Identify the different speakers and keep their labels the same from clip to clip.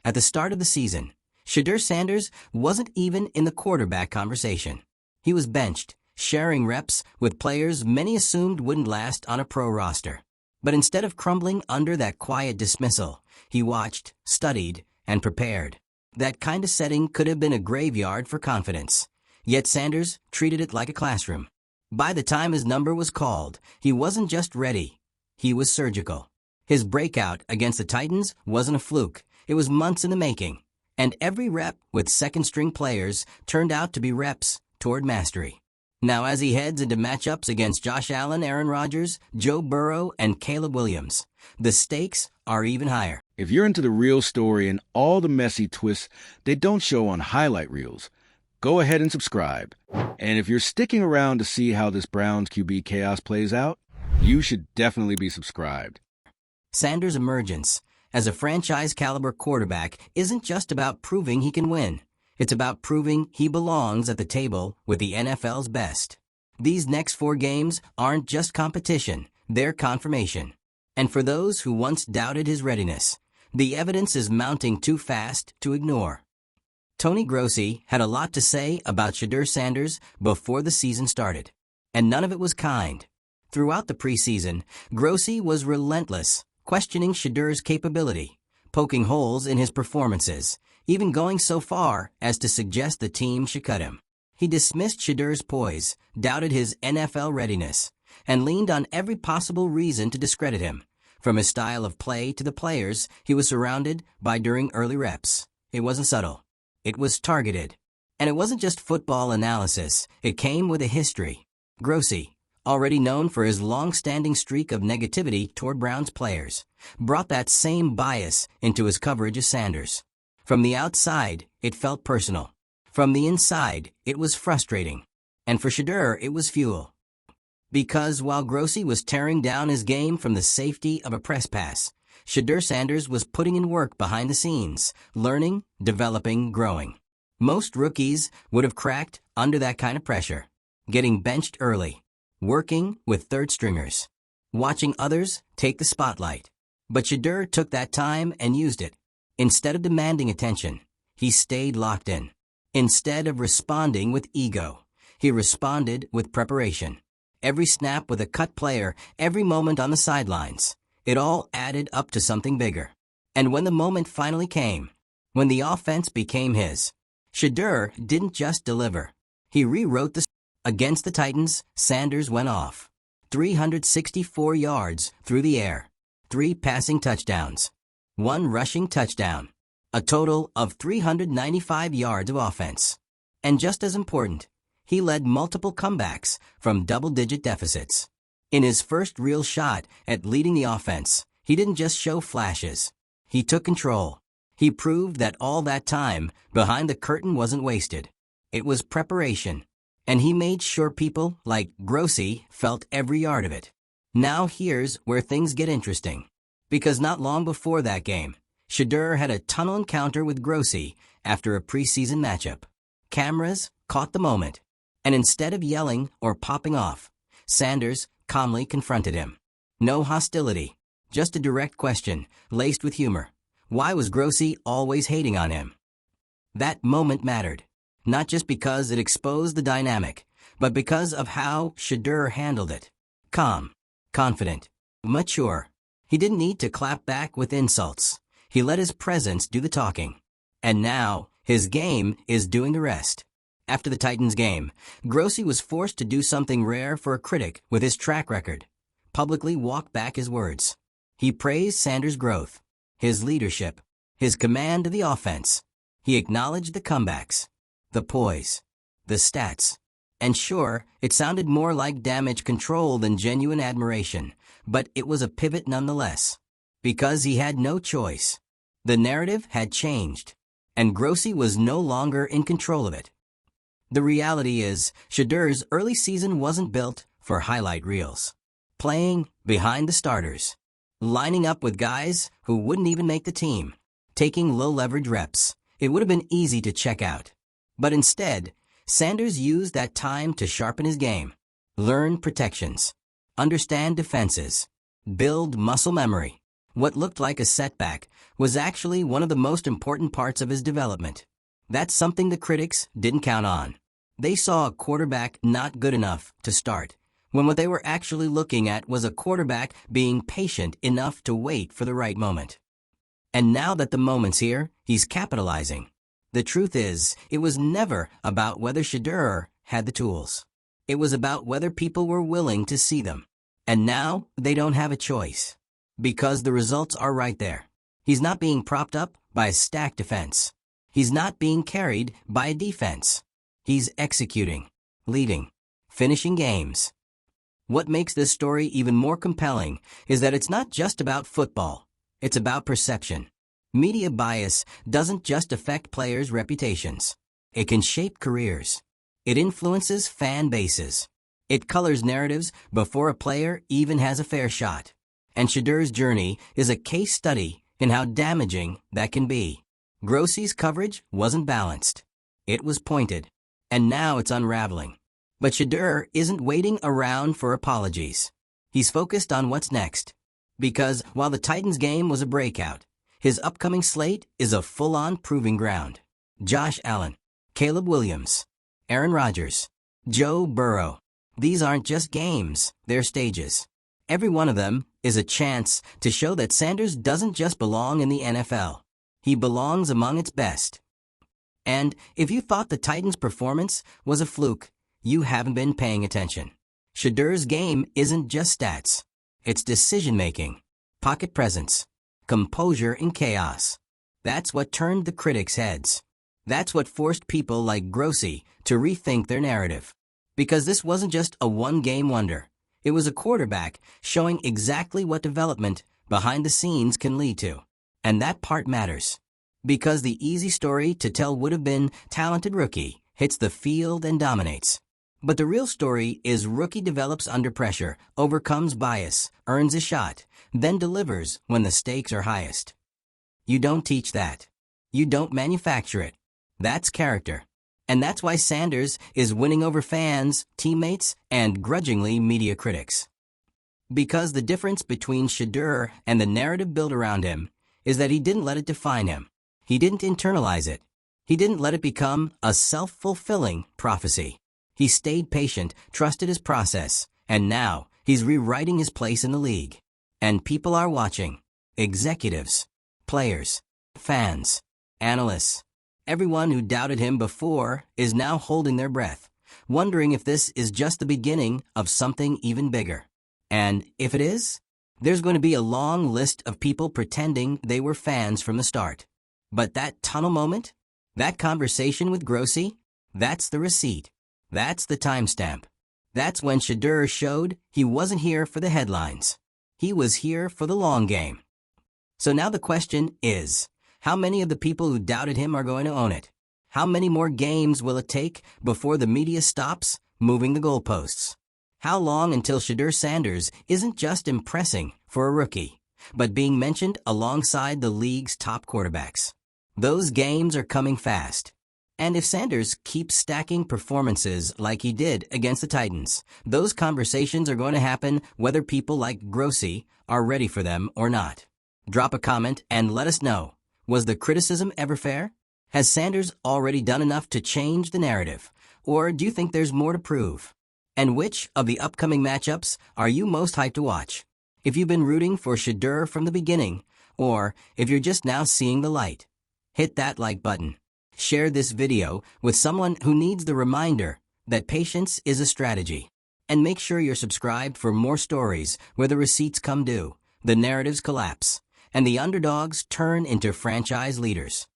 Speaker 1: At the start of the season, Shedeur Sanders wasn't even in the quarterback conversation. He was benched, sharing reps with players many assumed wouldn't last on a pro roster. But instead of crumbling under that quiet dismissal, he watched, studied, and prepared. That kind of setting could have been a graveyard for confidence. Yet Sanders treated it like a classroom. By the time his number was called, he wasn't just ready. He was surgical. His breakout against the Titans wasn't a fluke. It was months in the making. And every rep with second-string players turned out to be reps toward mastery. Now as he heads into matchups against Josh Allen, Aaron Rodgers, Joe Burrow, and Caleb Williams, the stakes are even higher.
Speaker 2: If you're into the real story and all the messy twists they don't show on highlight reels, go ahead and subscribe. And if you're sticking around to see how this Browns QB chaos plays out, you should definitely be subscribed.
Speaker 1: Sanders' emergence as a franchise-caliber quarterback isn't just about proving he can win. It's about proving he belongs at the table with the NFL's best. These next 4 games aren't just competition, they're confirmation. And for those who once doubted his readiness, the evidence is mounting too fast to ignore. Tony Grossi had a lot to say about Shedeur Sanders before the season started, and none of it was kind. Throughout the preseason, Grossi was relentless, questioning Shedeur's capability, poking holes in his performances, even going so far as to suggest the team should cut him. He dismissed Shedeur's poise, doubted his NFL readiness, and leaned on every possible reason to discredit him, from his style of play to the players he was surrounded by during early reps. It wasn't subtle. It was targeted. And it wasn't just football analysis. It came with a history. Grossi, already known for his long-standing streak of negativity toward Browns players, brought that same bias into his coverage of Sanders. From the outside, it felt personal. From the inside, it was frustrating. And for Shedeur, it was fuel. Because while Grossi was tearing down his game from the safety of a press pass, Shedeur Sanders was putting in work behind the scenes, learning, developing, growing. Most rookies would have cracked under that kind of pressure, getting benched early, working with third stringers, watching others take the spotlight. But Shedeur took that time and used it. Instead of demanding attention, he stayed locked in. Instead of responding with ego, he responded with preparation. Every snap with a cut player, every moment on the sidelines, it all added up to something bigger. And when the moment finally came, when the offense became his, Shedeur didn't just deliver. He rewrote the against the Titans. Sanders went off. 364 yards through the air, 3 passing touchdowns, 1 rushing touchdown, a total of 395 yards of offense. And just as important, he led multiple comebacks from double-digit deficits. In his first real shot at leading the offense, he didn't just show flashes. He took control. He proved that all that time behind the curtain wasn't wasted. It was preparation. And he made sure people like Grossi felt every yard of it. Now here's where things get interesting. Because not long before that game, Shedeur had a tunnel encounter with Grossi after a preseason matchup. Cameras caught the moment. And instead of yelling or popping off, Sanders calmly confronted him. No hostility, just a direct question, laced with humor. Why was Grossi always hating on him? That moment mattered, not just because it exposed the dynamic, but because of how Shedeur handled it. Calm, confident, mature. He didn't need to clap back with insults. He let his presence do the talking. And now, his game is doing the rest. After the Titans game, Grossi was forced to do something rare for a critic with his track record. Publicly walk back his words. He praised Sanders' growth, his leadership, his command of the offense. He acknowledged the comebacks, the poise, the stats. And sure, it sounded more like damage control than genuine admiration, but it was a pivot nonetheless. Because he had no choice. The narrative had changed, and Grossi was no longer in control of it. The reality is, Shedeur's early season wasn't built for highlight reels. Playing behind the starters, lining up with guys who wouldn't even make the team, taking low-leverage reps, it would have been easy to check out. But instead, Sanders used that time to sharpen his game, learn protections, understand defenses, build muscle memory. What looked like a setback was actually one of the most important parts of his development. That's something the critics didn't count on. They saw a quarterback not good enough to start, when what they were actually looking at was a quarterback being patient enough to wait for the right moment. And now that the moment's here, he's capitalizing. The truth is, it was never about whether Shedeur had the tools. It was about whether people were willing to see them. And now, they don't have a choice. Because the results are right there. He's not being propped up by a stacked defense. He's not being carried by a defense. He's executing, leading, finishing games. What makes this story even more compelling is that it's not just about football. It's about perception. Media bias doesn't just affect players' reputations. It can shape careers. It influences fan bases. It colors narratives before a player even has a fair shot. And Shedeur's journey is a case study in how damaging that can be. Grossi's coverage wasn't balanced. It was pointed. And now it's unraveling. But Shedeur isn't waiting around for apologies. He's focused on what's next. Because while the Titans game was a breakout, his upcoming slate is a full-on proving ground. Josh Allen, Caleb Williams, Aaron Rodgers, Joe Burrow. These aren't just games, they're stages. Every one of them is a chance to show that Sanders doesn't just belong in the NFL. He belongs among its best. And if you thought the Titans' performance was a fluke, you haven't been paying attention. Shedeur's game isn't just stats. It's decision-making, pocket presence, composure in chaos. That's what turned the critics' heads. That's what forced people like Grossi to rethink their narrative. Because this wasn't just a one-game wonder. It was a quarterback showing exactly what development behind the scenes can lead to. And that part matters. Because the easy story to tell would have been talented rookie hits the field and dominates. But the real story is rookie develops under pressure, overcomes bias, earns a shot, then delivers when the stakes are highest. You don't teach that. You don't manufacture it. That's character. And that's why Sanders is winning over fans, teammates, and grudgingly media critics. Because the difference between Shedeur and the narrative built around him is that he didn't let it define him. He didn't internalize it. He didn't let it become a self-fulfilling prophecy. He stayed patient, trusted his process, and now he's rewriting his place in the league. And people are watching. Executives, players, fans, analysts. Everyone who doubted him before is now holding their breath, wondering if this is just the beginning of something even bigger. And if it is, there's going to be a long list of people pretending they were fans from the start. But that tunnel moment, that conversation with Grossi, that's the receipt. That's the timestamp. That's when Shedeur showed he wasn't here for the headlines. He was here for the long game. So now the question is, how many of the people who doubted him are going to own it? How many more games will it take before the media stops moving the goalposts? How long until Shedeur Sanders isn't just impressing for a rookie, but being mentioned alongside the league's top quarterbacks? Those games are coming fast. And if Sanders keeps stacking performances like he did against the Titans, those conversations are going to happen whether people like Grossi are ready for them or not. Drop a comment and let us know. Was the criticism ever fair? Has Sanders already done enough to change the narrative? Or do you think there's more to prove? And which of the upcoming matchups are you most hyped to watch? If you've been rooting for Shedeur from the beginning, or if you're just now seeing the light, hit that like button. Share this video with someone who needs the reminder that patience is a strategy. And make sure you're subscribed for more stories where the receipts come due, the narratives collapse, and the underdogs turn into franchise leaders.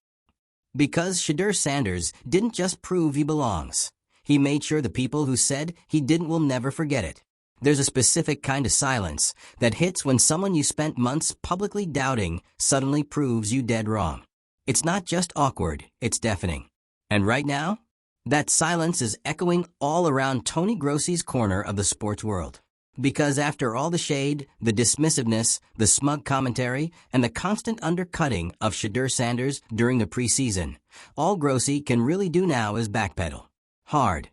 Speaker 1: Because Shedeur Sanders didn't just prove he belongs. He made sure the people who said he didn't will never forget it. There's a specific kind of silence that hits when someone you spent months publicly doubting suddenly proves you dead wrong. It's not just awkward, it's deafening. And right now, that silence is echoing all around Tony Grossi's corner of the sports world. Because after all the shade, the dismissiveness, the smug commentary, and the constant undercutting of Shedeur Sanders during the preseason, all Grossi can really do now is backpedal. Hard.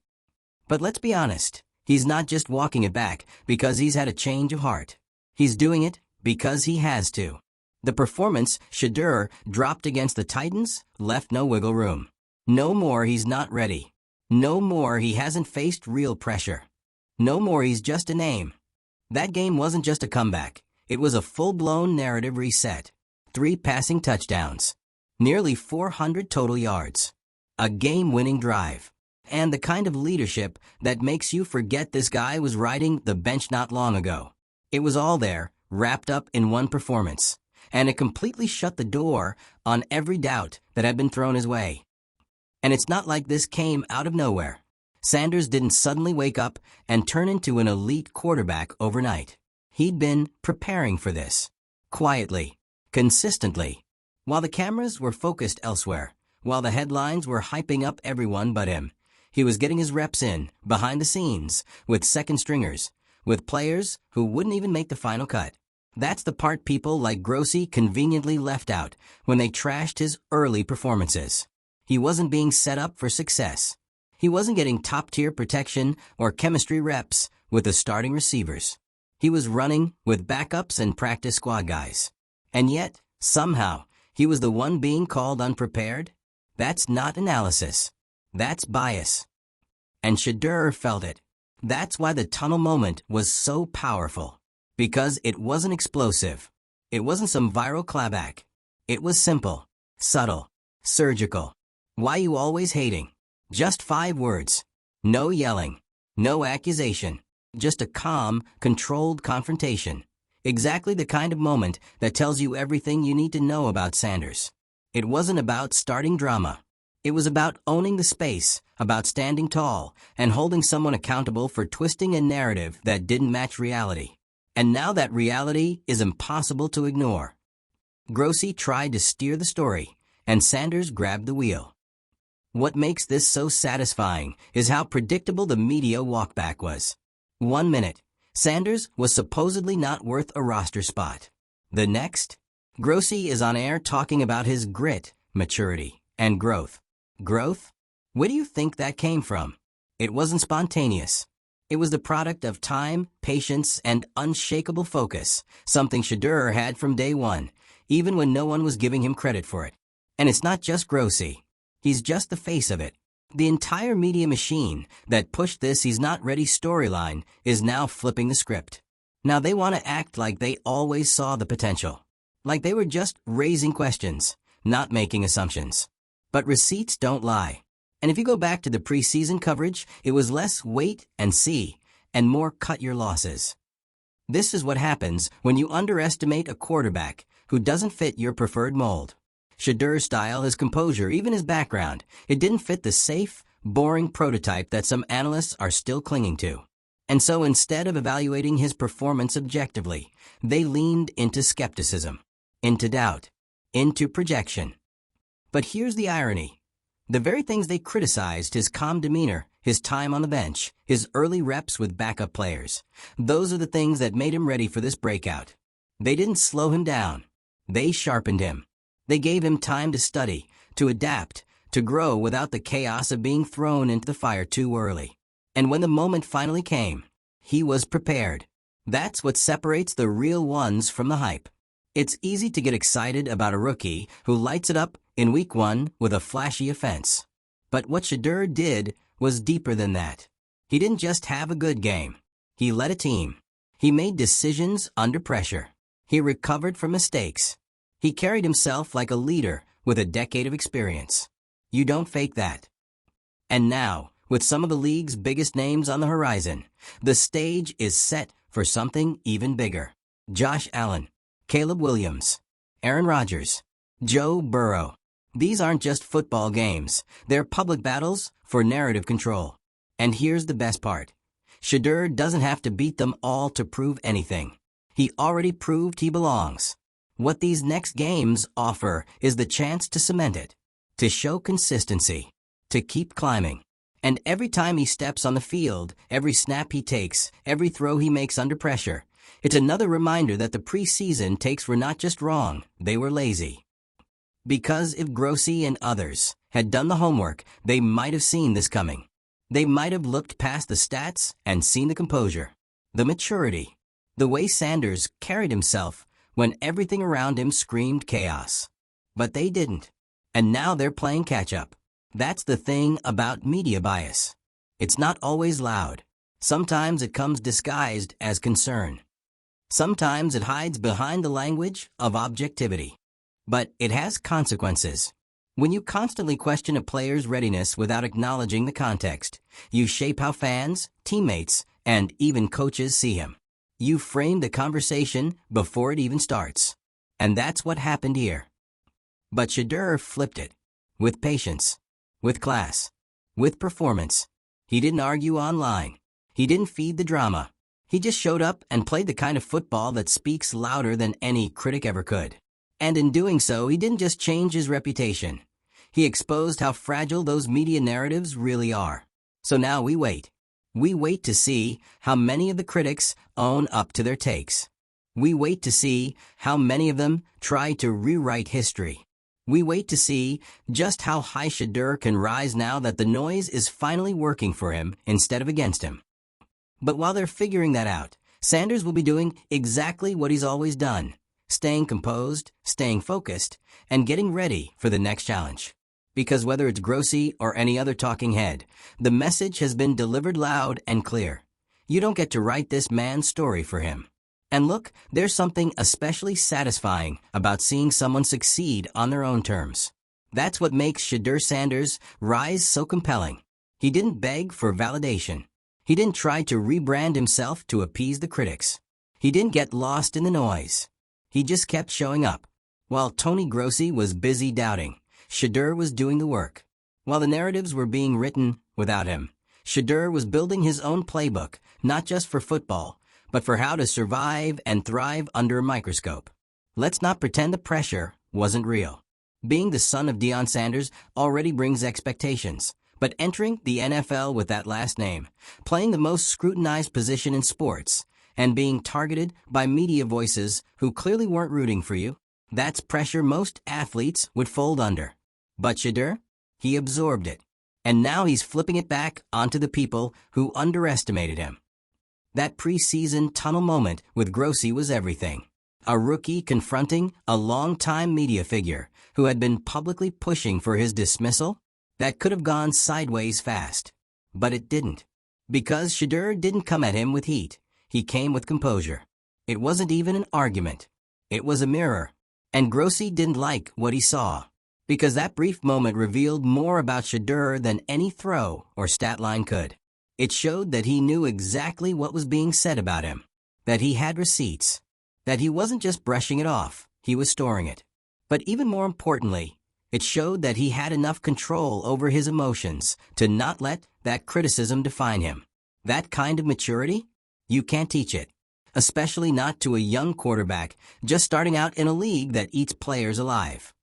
Speaker 1: But let's be honest, he's not just walking it back because he's had a change of heart. He's doing it because he has to. The performance Shedeur dropped against the Titans left no wiggle room. No more he's not ready. No more he hasn't faced real pressure. No more he's just a name. That game wasn't just a comeback. It was a full-blown narrative reset. 3 passing touchdowns. Nearly 400 total yards. A game-winning drive. And the kind of leadership that makes you forget this guy was riding the bench not long ago. It was all there, wrapped up in one performance. And it completely shut the door on every doubt that had been thrown his way. And it's not like this came out of nowhere. Sanders didn't suddenly wake up and turn into an elite quarterback overnight. He'd been preparing for this. Quietly. Consistently. While the cameras were focused elsewhere. While the headlines were hyping up everyone but him. He was getting his reps in, behind the scenes, with second stringers. With players who wouldn't even make the final cut. That's the part people like Grossi conveniently left out when they trashed his early performances. He wasn't being set up for success. He wasn't getting top-tier protection or chemistry reps with the starting receivers. He was running with backups and practice squad guys. And yet, somehow, he was the one being called unprepared? That's not analysis. That's bias. And Shedeur felt it. That's why the tunnel moment was so powerful. Because it wasn't explosive. It wasn't some viral clapback. It was simple, subtle, surgical. Why you always hating? Just 5 words. No yelling. No accusation. Just a calm, controlled confrontation. Exactly the kind of moment that tells you everything you need to know about Sanders. It wasn't about starting drama. It was about owning the space, about standing tall, and holding someone accountable for twisting a narrative that didn't match reality. And now that reality is impossible to ignore. Grossi tried to steer the story, and Sanders grabbed the wheel. What makes this so satisfying is how predictable the media walkback was. 1 minute, Sanders was supposedly not worth a roster spot. The next, Grossi is on air talking about his grit, maturity, and growth. Growth? Where do you think that came from? It wasn't spontaneous. It was the product of time, patience, and unshakable focus, something Shedeur had from day one, even when no one was giving him credit for it. And it's not just Grossi. He's just the face of it. The entire media machine that pushed this he's not ready storyline is now flipping the script. Now they want to act like they always saw the potential. Like they were just raising questions, not making assumptions. But receipts don't lie. And if you go back to the preseason coverage, it was less wait and see, and more cut your losses. This is what happens when you underestimate a quarterback who doesn't fit your preferred mold. Shedeur's style, his composure, even his background, it didn't fit the safe, boring prototype that some analysts are still clinging to. And so instead of evaluating his performance objectively, they leaned into skepticism, into doubt, into projection. But here's the irony. The very things they criticized, his calm demeanor, his time on the bench, his early reps with backup players, those are the things that made him ready for this breakout. They didn't slow him down. They sharpened him. They gave him time to study, to adapt, to grow without the chaos of being thrown into the fire too early. And when the moment finally came, he was prepared. That's what separates the real ones from the hype. It's easy to get excited about a rookie who lights it up in week 1 with a flashy offense. But what Shedeur did was deeper than that. He didn't just have a good game. He led a team. He made decisions under pressure. He recovered from mistakes. He carried himself like a leader with a decade of experience. You don't fake that. And now, with some of the league's biggest names on the horizon, the stage is set for something even bigger. Josh Allen, Caleb Williams, Aaron Rodgers, Joe Burrow. These aren't just football games. They're public battles for narrative control. And here's the best part. Shedeur doesn't have to beat them all to prove anything. He already proved he belongs. What these next games offer is the chance to cement it, to show consistency, to keep climbing. And every time he steps on the field, every snap he takes, every throw he makes under pressure, it's another reminder that the preseason takes were not just wrong, they were lazy. Because if Grossi and others had done the homework, they might have seen this coming. They might have looked past the stats and seen the composure, the maturity, the way Sanders carried himself when everything around him screamed chaos. But they didn't. And now they're playing catch-up. That's the thing about media bias. It's not always loud. Sometimes it comes disguised as concern. Sometimes it hides behind the language of objectivity. But it has consequences. When you constantly question a player's readiness without acknowledging the context, you shape how fans, teammates, and even coaches see him. You frame the conversation before it even starts. And that's what happened here. But Shedeur flipped it. With patience. With class. With performance. He didn't argue online. He didn't feed the drama. He just showed up and played the kind of football that speaks louder than any critic ever could. And in doing so, he didn't just change his reputation. He exposed how fragile those media narratives really are. So now we wait. We wait to see how many of the critics own up to their takes. We wait to see how many of them try to rewrite history. We wait to see just how high Shedeur can rise now that the noise is finally working for him instead of against him. But while they're figuring that out, Sanders will be doing exactly what he's always done, staying composed, staying focused, and getting ready for the next challenge. Because whether it's Grossi or any other talking head, the message has been delivered loud and clear. You don't get to write this man's story for him. And look, there's something especially satisfying about seeing someone succeed on their own terms. That's what makes Shedeur Sanders' rise so compelling. He didn't beg for validation. He didn't try to rebrand himself to appease the critics. He didn't get lost in the noise. He just kept showing up. While Tony Grossi was busy doubting, Shedeur was doing the work. While the narratives were being written without him, Shedeur was building his own playbook, not just for football, but for how to survive and thrive under a microscope. Let's not pretend the pressure wasn't real. Being the son of Deion Sanders already brings expectations, but entering the NFL with that last name, playing the most scrutinized position in sports, and being targeted by media voices who clearly weren't rooting for you, that's pressure most athletes would fold under. But Shedeur, he absorbed it. And now he's flipping it back onto the people who underestimated him. That preseason tunnel moment with Grossi was everything. A rookie confronting a longtime media figure who had been publicly pushing for his dismissal. That could have gone sideways fast. But it didn't. Because Shedeur didn't come at him with heat. He came with composure. It wasn't even an argument. It was a mirror. And Grossi didn't like what he saw. Because that brief moment revealed more about Shedeur than any throw or stat line could. It showed that he knew exactly what was being said about him. That he had receipts. That he wasn't just brushing it off, he was storing it. But even more importantly, it showed that he had enough control over his emotions to not let that criticism define him. That kind of maturity? You can't teach it. Especially not to a young quarterback just starting out in a league that eats players alive.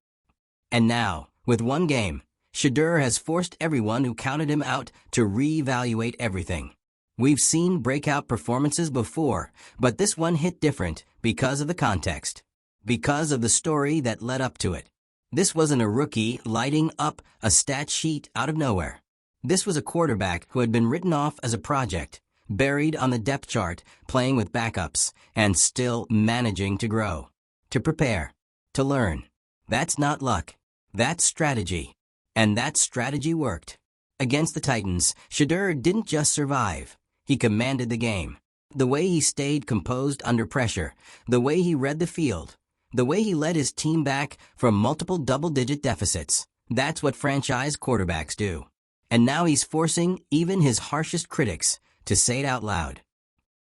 Speaker 1: And now, with one game, Shedeur has forced everyone who counted him out to reevaluate everything. We've seen breakout performances before, but this one hit different because of the context. Because of the story that led up to it. This wasn't a rookie lighting up a stat sheet out of nowhere. This was a quarterback who had been written off as a project, buried on the depth chart, playing with backups, and still managing to grow, to prepare, to learn. That's not luck. That's strategy. And that strategy worked. Against the Titans, Shedeur didn't just survive. He commanded the game. The way he stayed composed under pressure, the way he read the field, the way he led his team back from multiple double-digit deficits. That's what franchise quarterbacks do. And now he's forcing even his harshest critics to say it out loud.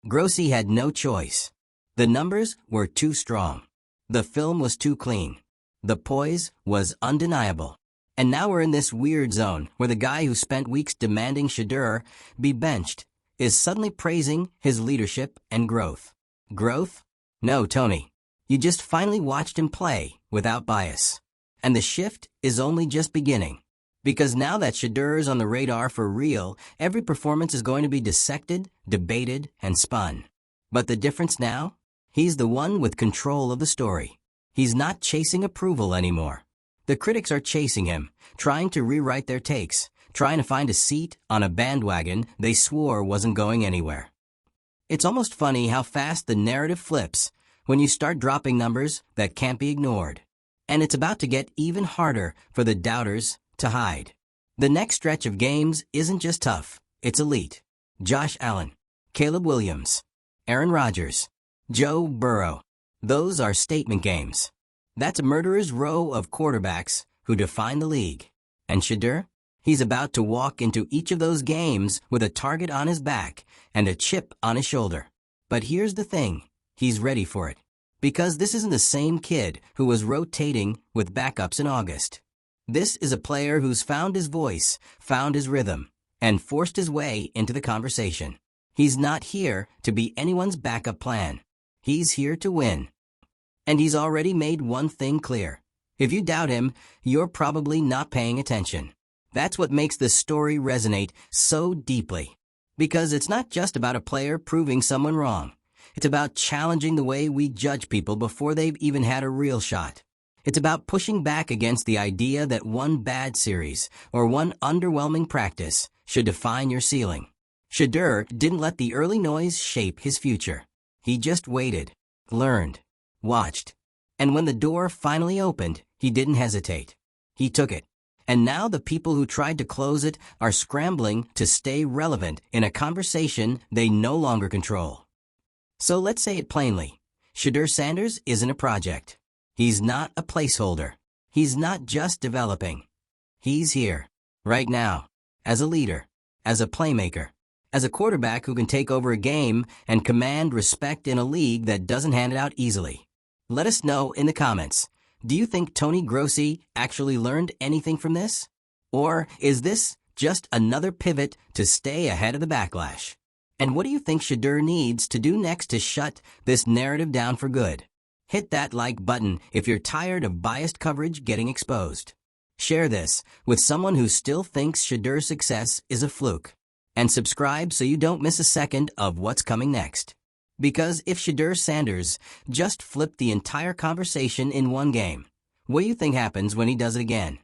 Speaker 1: Grossi had no choice. The numbers were too strong. The film was too clean. The poise was undeniable. And now we're in this weird zone where the guy who spent weeks demanding Shedeur be benched is suddenly praising his leadership and growth. Growth? No, Tony. You just finally watched him play without bias. And the shift is only just beginning. Because now that Shedeur's on the radar for real, every performance is going to be dissected, debated, and spun. But the difference now? He's the one with control of the story. He's not chasing approval anymore. The critics are chasing him, trying to rewrite their takes, trying to find a seat on a bandwagon they swore wasn't going anywhere. It's almost funny how fast the narrative flips when you start dropping numbers that can't be ignored. And it's about to get even harder for the doubters to hide. The next stretch of games isn't just tough, it's elite. Josh Allen, Caleb Williams, Aaron Rodgers, Joe Burrow. Those are statement games. That's a murderer's row of quarterbacks who define the league. And Shedeur? He's about to walk into each of those games with a target on his back and a chip on his shoulder. But here's the thing, he's ready for it. Because this isn't the same kid who was rotating with backups in August. This is a player who's found his voice, found his rhythm, and forced his way into the conversation. He's not here to be anyone's backup plan. He's here to win. And he's already made one thing clear. If you doubt him, you're probably not paying attention. That's what makes this story resonate so deeply. Because it's not just about a player proving someone wrong. It's about challenging the way we judge people before they've even had a real shot. It's about pushing back against the idea that one bad series or one underwhelming practice should define your ceiling. Shedeur didn't let the early noise shape his future. He just waited, learned, watched. And when the door finally opened, he didn't hesitate. He took it. And now the people who tried to close it are scrambling to stay relevant in a conversation they no longer control. So let's say it plainly. Shedeur Sanders isn't a project. He's not a placeholder. He's not just developing. He's here, right now, as a leader, as a playmaker, as a quarterback who can take over a game and command respect in a league that doesn't hand it out easily. Let us know in the comments. Do you think Tony Grossi actually learned anything from this? Or is this just another pivot to stay ahead of the backlash? And what do you think Shedeur needs to do next to shut this narrative down for good? Hit that like button if you're tired of biased coverage getting exposed. Share this with someone who still thinks Shedeur's success is a fluke. And subscribe so you don't miss a second of what's coming next. Because if Shedeur Sanders just flipped the entire conversation in one game, what do you think happens when he does it again?